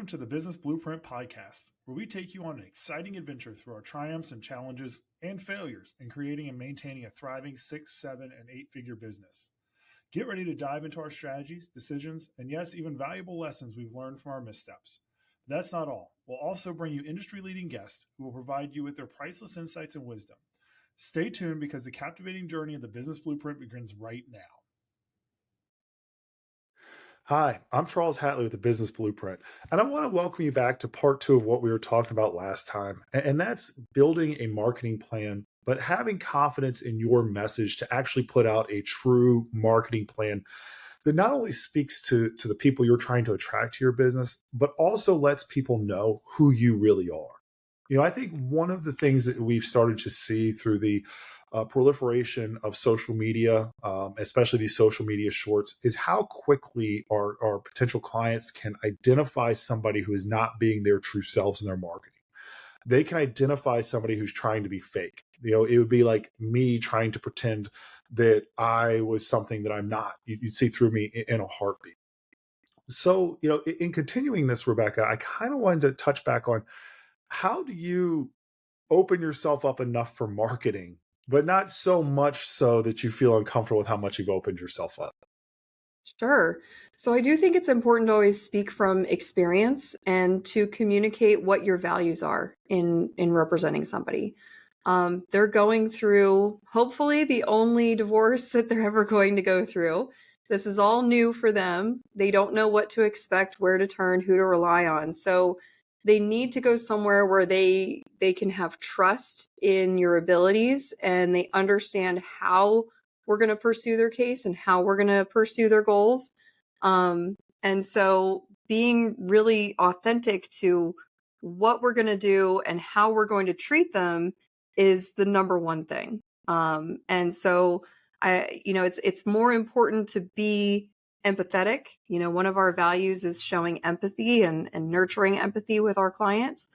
to the Business Blueprint Podcast, where we take you on an exciting adventure through our triumphs and challenges and failures in creating and maintaining a thriving 6, 7, and 8-figure business. Get ready to dive into our strategies, decisions, and yes, even valuable lessons we've learned from our missteps. But that's not all. We'll also bring you industry-leading guests who will provide you with their priceless insights and wisdom. Stay tuned because the captivating journey of the Business Blueprint begins right now. Hi, I'm Charles Hatley with the Business Blueprint, and I want to welcome you back to part 2 of what we were talking about last time, and that's building a marketing plan, but having confidence in your message to actually put out a true marketing plan that not only speaks to the people you're trying to attract to your business, but also lets people know who you really are. I think one of the things that we've started to see through the proliferation of social media, especially these social media shorts, is how quickly our potential clients can identify somebody who is not being their true selves in their marketing. They can identify somebody who's trying to be fake. It would be like me trying to pretend that I was something that I'm not. You'd see through me in a heartbeat. So, in continuing this, Rebecca, I kind of wanted to touch back on how do you open yourself up enough for marketing, but not so much so that you feel uncomfortable with how much you've opened yourself up? Sure. So I do think it's important to always speak from experience and to communicate what your values are in representing somebody. They're going through, hopefully, the only divorce that they're ever going to go through. This is all new for them. They don't know what to expect, where to turn, who to rely on. So they need to go somewhere where they can have trust in your abilities and they understand how we're going to pursue their case and how we're going to pursue their goals. And so being really authentic to what we're going to do and how we're going to treat them is the number one thing. And so it's more important to be empathetic. One of our values is showing empathy and nurturing empathy with our clients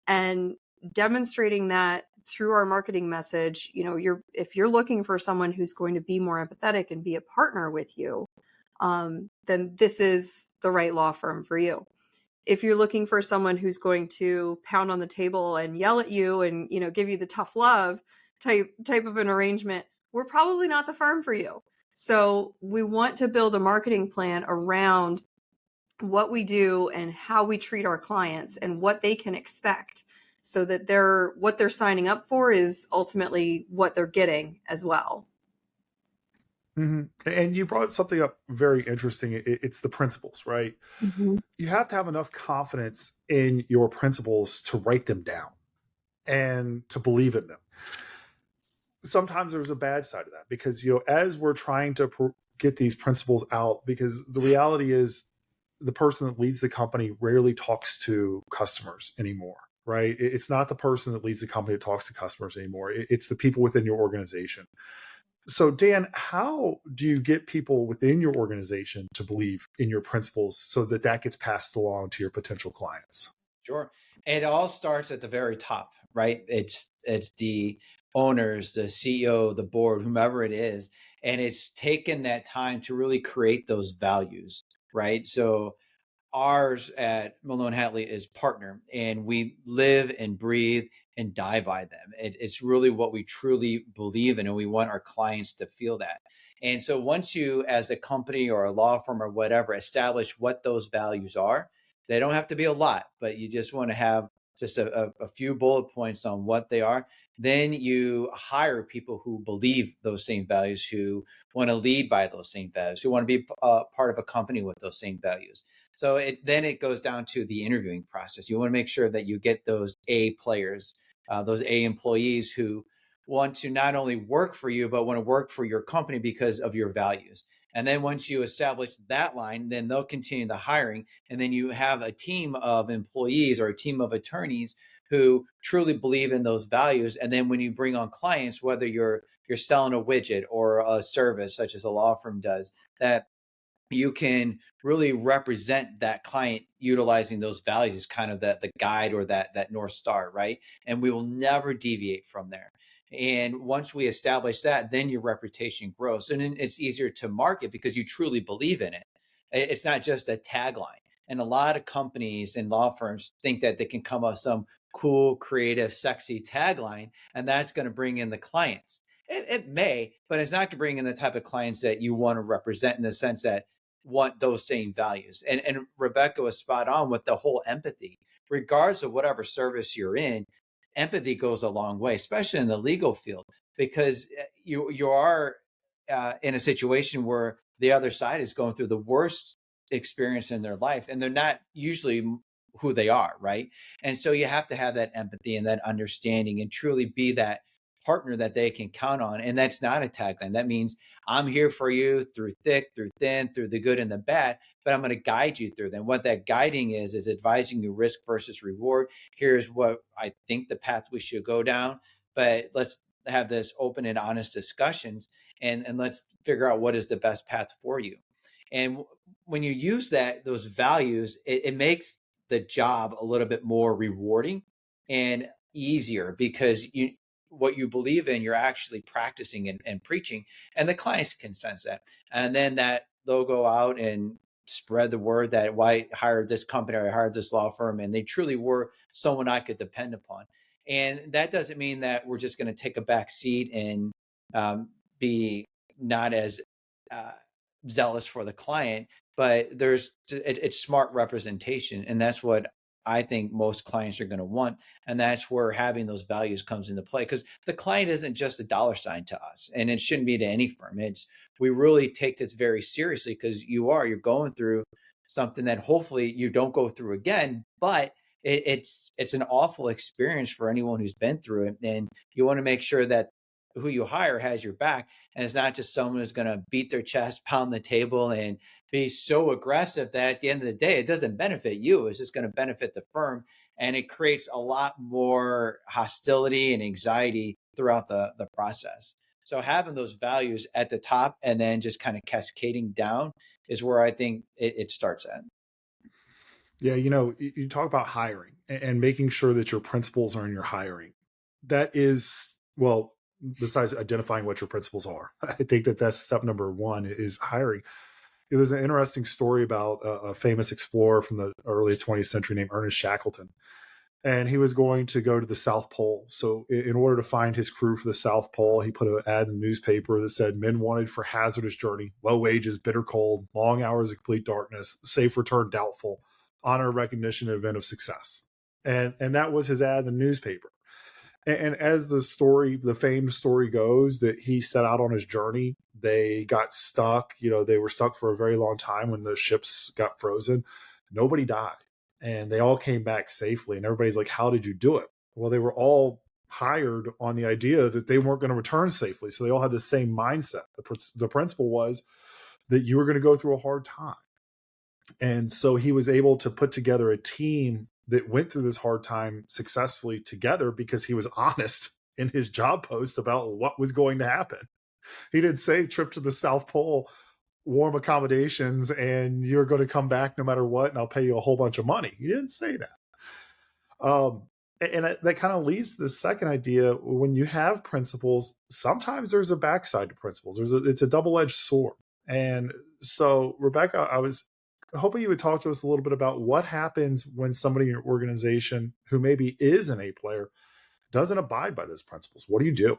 and demonstrating that through our marketing message. If you're looking for someone who's going to be more empathetic and be a partner with you, then this is the right law firm for you. If you're looking for someone who's going to pound on the table and yell at you and, give you the tough love type of an arrangement, we're probably not the firm for you. So we want to build a marketing plan around what we do and how we treat our clients and what they can expect so that what they're signing up for is ultimately what they're getting as well. Mm-hmm. And you brought something up very interesting. It's the principles, right? Mm-hmm. You have to have enough confidence in your principles to write them down and to believe in them. Sometimes there's a bad side of that because, as we're trying to get these principles out, because the reality is the person that leads the company rarely talks to customers anymore, right? It's not the person that leads the company that talks to customers anymore. It's the people within your organization. So, Dan, how do you get people within your organization to believe in your principles so that gets passed along to your potential clients? Sure. It all starts at the very top, right? It's the owners, the CEO, the board, whomever it is, and it's taken that time to really create those values, right? So ours at Melone Hatley is partner, and we live and breathe and die by them. It's really what we truly believe in, and we want our clients to feel that. And so once you, as a company or a law firm or whatever, establish what those values are, they don't have to be a lot, but you just want to have just a few bullet points on what they are. Then you hire people who believe those same values, who want to lead by those same values, who want to be part of a company with those same values. So then it goes down to the interviewing process. You want to make sure that you get those A players, those A employees who want to not only work for you, but want to work for your company because of your values. And then once you establish that line, then they'll continue the hiring. And then you have a team of employees or a team of attorneys who truly believe in those values. And then when you bring on clients, whether you're selling a widget or a service such as a law firm does, that you can really represent that client utilizing those values, kind of the guide or that North Star, right? And we will never deviate from there. And once we establish that, then your reputation grows. And then it's easier to market because you truly believe in it. It's not just a tagline. And a lot of companies and law firms think that they can come up with some cool, creative, sexy tagline, and that's going to bring in the clients. It may, but it's not going to bring in the type of clients that you want to represent in the sense that want those same values. And Rebecca was spot on with the whole empathy. Regardless of whatever service you're in, empathy goes a long way, especially in the legal field, because you are in a situation where the other side is going through the worst experience in their life, and they're not usually who they are, right? And so you have to have that empathy and that understanding and truly be that partner that they can count on. And that's not a tagline. That means I'm here for you through thick, through thin, through the good and the bad, but I'm going to guide you through them. What that guiding is advising you risk versus reward. Here's what I think the path we should go down, but let's have this open and honest discussions, and let's figure out what is the best path for you. And when you use those values, it makes the job a little bit more rewarding and easier, because what you believe in, you're actually practicing and preaching, and the clients can sense that. And then that they'll go out and spread the word that, well, I hired this company, or I hired this law firm, and they truly were someone I could depend upon. And that doesn't mean that we're just going to take a back seat and be not as zealous for the client, but it's smart representation. And that's what I think most clients are going to want. And that's where having those values comes into play, because the client isn't just a dollar sign to us, and it shouldn't be to any firm. We really take this very seriously, because you're going through something that hopefully you don't go through again, but it's an awful experience for anyone who's been through it. And you want to make sure that who you hire has your back, and it's not just someone who's going to beat their chest, pound the table, and be so aggressive that at the end of the day, it doesn't benefit you. It's just going to benefit the firm, and it creates a lot more hostility and anxiety throughout the process. So having those values at the top and then just kind of cascading down is where I think it starts at. Yeah, you talk about hiring and making sure that your principles are in your hiring. That is, well, besides identifying what your principles are, I think that's step number one, is hiring. There's an interesting story about a famous explorer from the early 20th century named Ernest Shackleton. And he was going to go to the South Pole. So in order to find his crew for the South Pole, he put an ad in the newspaper that said, "Men wanted for hazardous journey, low wages, bitter cold, long hours of complete darkness, safe return doubtful, honor, recognition, and event of success." And that was his ad in the newspaper. And as the famed story goes, that he set out on his journey, they got stuck. They were stuck for a very long time when the ships got frozen. Nobody died, and they all came back safely. And everybody's like, "How did you do it?" Well, they were all hired on the idea that they weren't going to return safely. So they all had the same mindset. The principle was that you were going to go through a hard time. And so he was able to put together a team that went through this hard time successfully together, because he was honest in his job post about what was going to happen. He didn't say trip to the South Pole, warm accommodations, and you're going to come back no matter what, and I'll pay you a whole bunch of money. He didn't say that. And that kind of leads to the second idea. When you have principles, sometimes there's a backside to principles. It's a double-edged sword. And so, Rebecca, I was hoping you would talk to us a little bit about what happens when somebody in your organization who maybe is an A player doesn't abide by those principles. What do you do?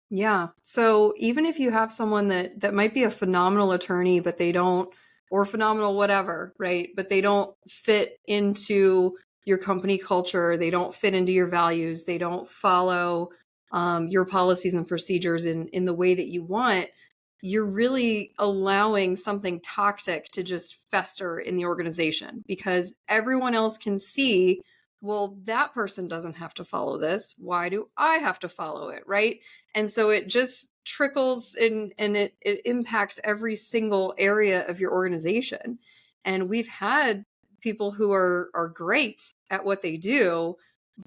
Yeah. So even if you have someone that might be a phenomenal attorney, but they don't, or phenomenal whatever, right? But they don't fit into your company culture, they don't fit into your values, they don't follow your policies and procedures in the way that you want, you're really allowing something toxic to just fester in the organization, because everyone else can see, well, that person doesn't have to follow this. Why do I have to follow it? Right. And so it just trickles in, and it impacts every single area of your organization. And we've had people who are great at what they do,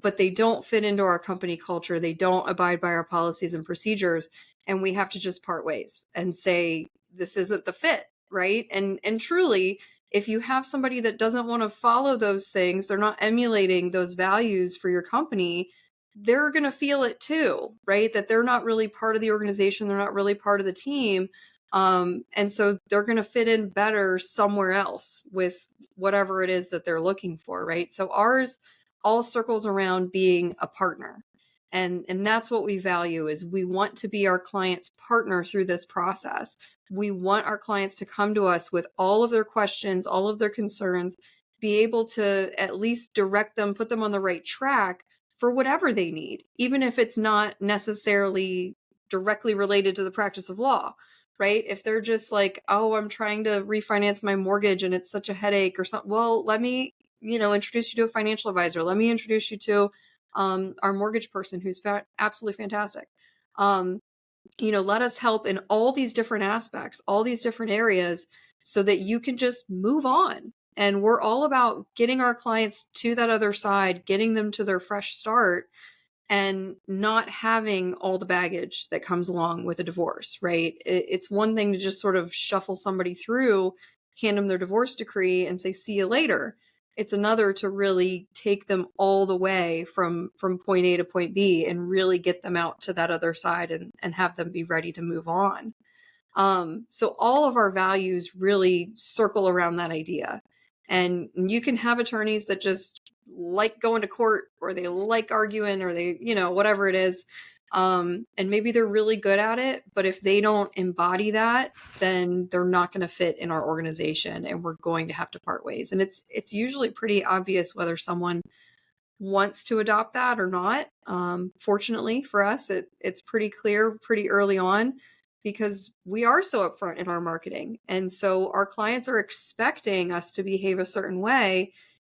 but they don't fit into our company culture. They don't abide by our policies and procedures. And we have to just part ways and say, this isn't the fit, right? And truly, if you have somebody that doesn't want to follow those things, they're not emulating those values for your company, they're going to feel it too, right? That they're not really part of the organization. They're not really part of the team. And so they're going to fit in better somewhere else with whatever it is that they're looking for, right? So ours all circles around being a partner. And that's what we value is we want to be our client's partner through this process. We want our clients to come to us with all of their questions, all of their concerns, be able to at least direct them, put them on the right track for whatever they need, even if it's not necessarily directly related to the practice of law, right? If they're just like, oh, I'm trying to refinance my mortgage and it's such a headache or something, well, let me, introduce you to a financial advisor. Let me introduce you to our mortgage person who's absolutely fantastic. Let us help in all these different aspects, all these different areas so that you can just move on. And we're all about getting our clients to that other side, getting them to their fresh start and not having all the baggage that comes along with a divorce, right? It's one thing to just sort of shuffle somebody through, hand them their divorce decree and say, see you later. It's another to really take them all the way from point A to point B and really get them out to that other side and have them be ready to move on. So all of our values really circle around that idea. And you can have attorneys that just like going to court or they like arguing or they, whatever it is. And maybe they're really good at it, but if they don't embody that, then they're not going to fit in our organization and we're going to have to part ways. And it's usually pretty obvious whether someone wants to adopt that or not. Fortunately for us, it's pretty clear pretty early on because we are so upfront in our marketing. And so our clients are expecting us to behave a certain way.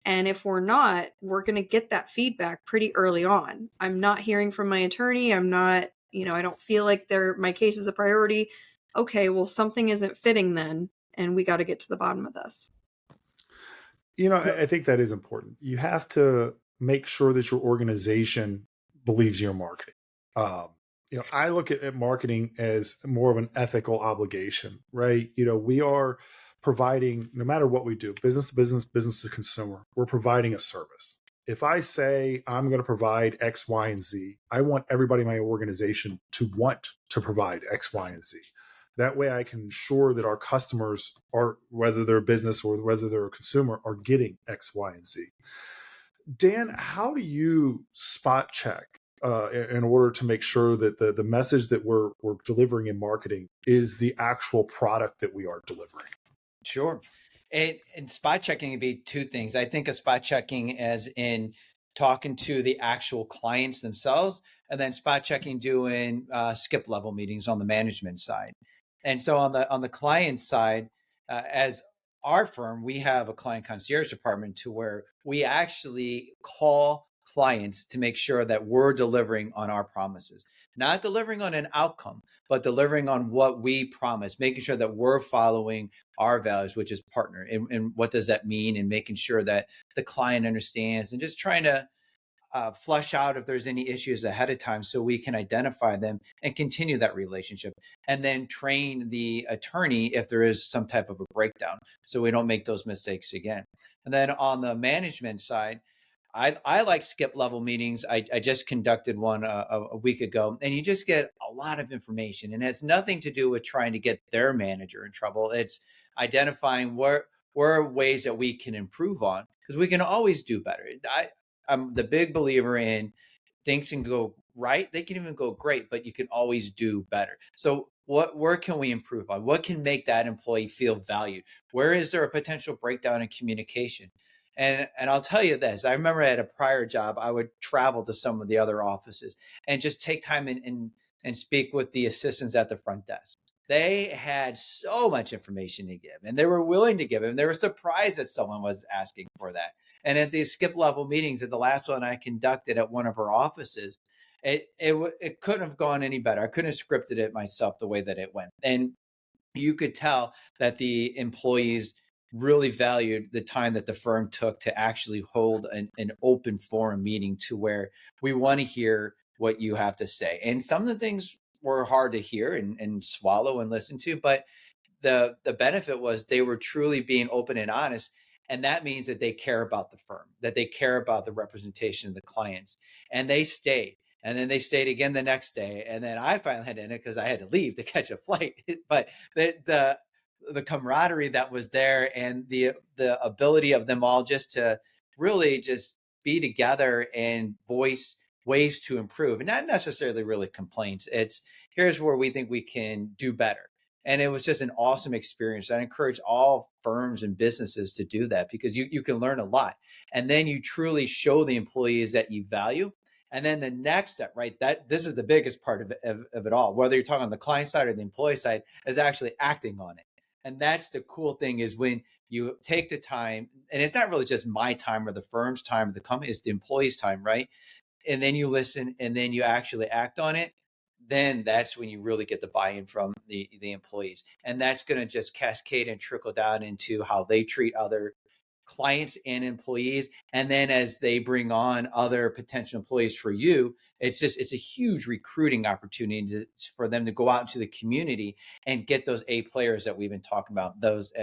And if we're not, we're going to get that feedback pretty early on. I'm not hearing from my attorney. I'm not, I don't feel like my case is a priority. Okay, well, something isn't fitting then. And we got to get to the bottom of this. I think that is important. You have to make sure that your organization believes in your marketing. I look at marketing as more of an ethical obligation, right? We are providing, no matter what we do, business to business, business to consumer, we're providing a service. If I say I'm going to provide X, Y, and Z, I want everybody in my organization to want to provide X, Y, and Z. That way I can ensure that our customers are, whether they're a business or whether they're a consumer, are getting X, Y, and Z. Dan, how do you spot check in order to make sure that the message that we're delivering in marketing is the actual product that we are delivering? Sure. And spot checking would be two things. I think of spot checking as in talking to the actual clients themselves, and then spot checking doing skip level meetings on the management side. And so on the client side, as our firm, we have a client concierge department to where we actually call clients to make sure that we're delivering on our promises, not delivering on an outcome, but delivering on what we promise, making sure that we're following our values, which is partner. And what does that mean? And making sure that the client understands and just trying to flush out if there's any issues ahead of time so we can identify them and continue that relationship, and then train the attorney if there is some type of a breakdown so we don't make those mistakes again. And then on the management side, I like skip level meetings. I just conducted one a week ago, and you just get a lot of information, and it has nothing to do with trying to get their manager in trouble. It's identifying where are ways that we can improve on, because we can always do better. I'm the big believer in things can go right. They can even go great, but you can always do better. So where can we improve on? What can make that employee feel valued? Where is there a potential breakdown in communication? And I'll tell you this, I remember at a prior job, I would travel to some of the other offices and just take time and speak with the assistants at the front desk. They had so much information to give, and they were willing to give it. And they were surprised that someone was asking for that. And at these skip level meetings, at the last one I conducted at one of our offices, it couldn't have gone any better. I couldn't have scripted it myself the way that it went. And you could tell that the employees really valued the time that the firm took to actually hold an open forum meeting to where we want to hear what you have to say. And some of the things were hard to hear and swallow and listen to, but the benefit was they were truly being open and honest. And that means that they care about the firm, that they care about the representation of the clients, and they stayed. And then they stayed again the next day. And then I finally had to end it because I had to leave to catch a flight. But the camaraderie that was there, and the ability of them all just to really just be together and voice ways to improve, and not necessarily really complaints. It's, here's where we think we can do better. And it was just an awesome experience. I encourage all firms and businesses to do that, because you can learn a lot. And then you truly show the employees that you value. And then the next step, right? That this is the biggest part of it all, whether you're talking on the client side or the employee side, is actually acting on it. And that's the cool thing, is when you take the time, and it's not really just my time or the firm's time or the company, it's the employee's time, right? And then you listen, and then you actually act on it. Then that's when you really get the buy-in from the employees. And that's going to just cascade and trickle down into how they treat other clients and employees. And then as they bring on other potential employees for you, it's a huge recruiting opportunity for them to go out into the community and get those A players that we've been talking about, those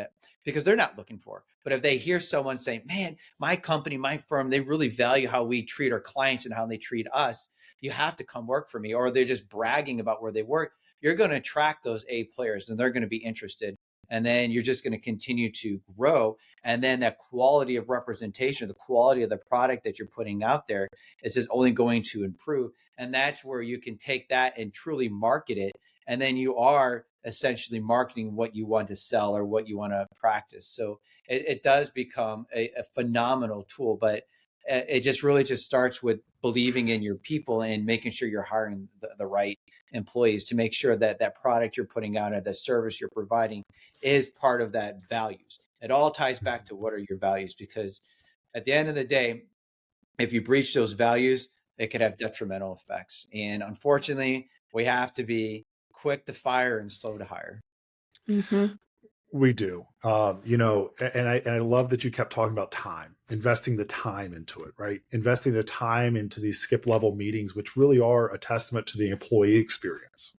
because they're not looking for. But if they hear someone saying, man, my company, my firm, they really value how we treat our clients and how they treat us, you have to come work for me, or they're just bragging about where they work, you're going to attract those A players, and they're going to be interested. And then you're just going to continue to grow. And then that quality of representation, the quality of the product that you're putting out there is just only going to improve. And that's where you can take that and truly market it. And then you are essentially marketing what you want to sell or what you want to practice. So it does become a phenomenal tool, but it just really just starts with believing in your people and making sure you're hiring the right employees to make sure that that product you're putting out or the service you're providing is part of that values. It all ties back to what are your values, because at the end of the day, if you breach those values, it could have detrimental effects. And unfortunately, we have to be quick to fire and slow to hire. Mm-hmm. We do. And I love that you kept talking about time, investing the time into it, right? Investing the time into these skip level meetings, which really are a testament to the employee experience.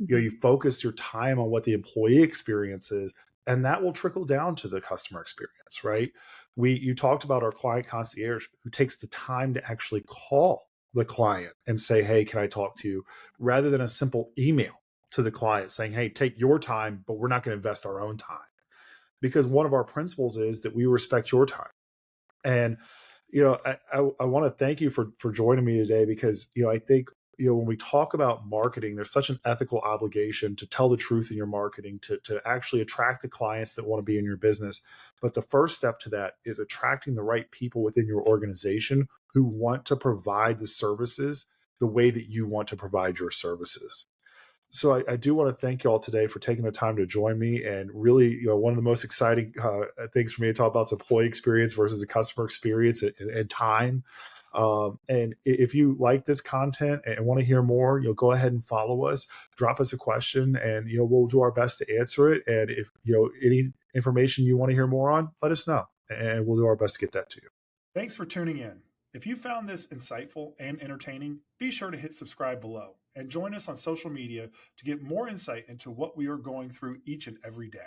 Mm-hmm. You focus your time on what the employee experience is, and that will trickle down to the customer experience, right? You talked about our client concierge, who takes the time to actually call the client and say, hey, can I talk to you, rather than a simple email to the client saying, hey, take your time, but we're not going to invest our own time. Because one of our principles is that we respect your time. And I want to thank you for joining me today, because I think when we talk about marketing, there's such an ethical obligation to tell the truth in your marketing, to actually attract the clients that want to be in your business. But the first step to that is attracting the right people within your organization who want to provide the services the way that you want to provide your services. So I do want to thank you all today for taking the time to join me. And really, one of the most exciting things for me to talk about is employee experience versus the customer experience, and time. And if you like this content and want to hear more, go ahead and follow us, drop us a question, and we'll do our best to answer it. And if any information you want to hear more on, let us know, and we'll do our best to get that to you. Thanks for tuning in. If you found this insightful and entertaining, be sure to hit subscribe below and join us on social media to get more insight into what we are going through each and every day.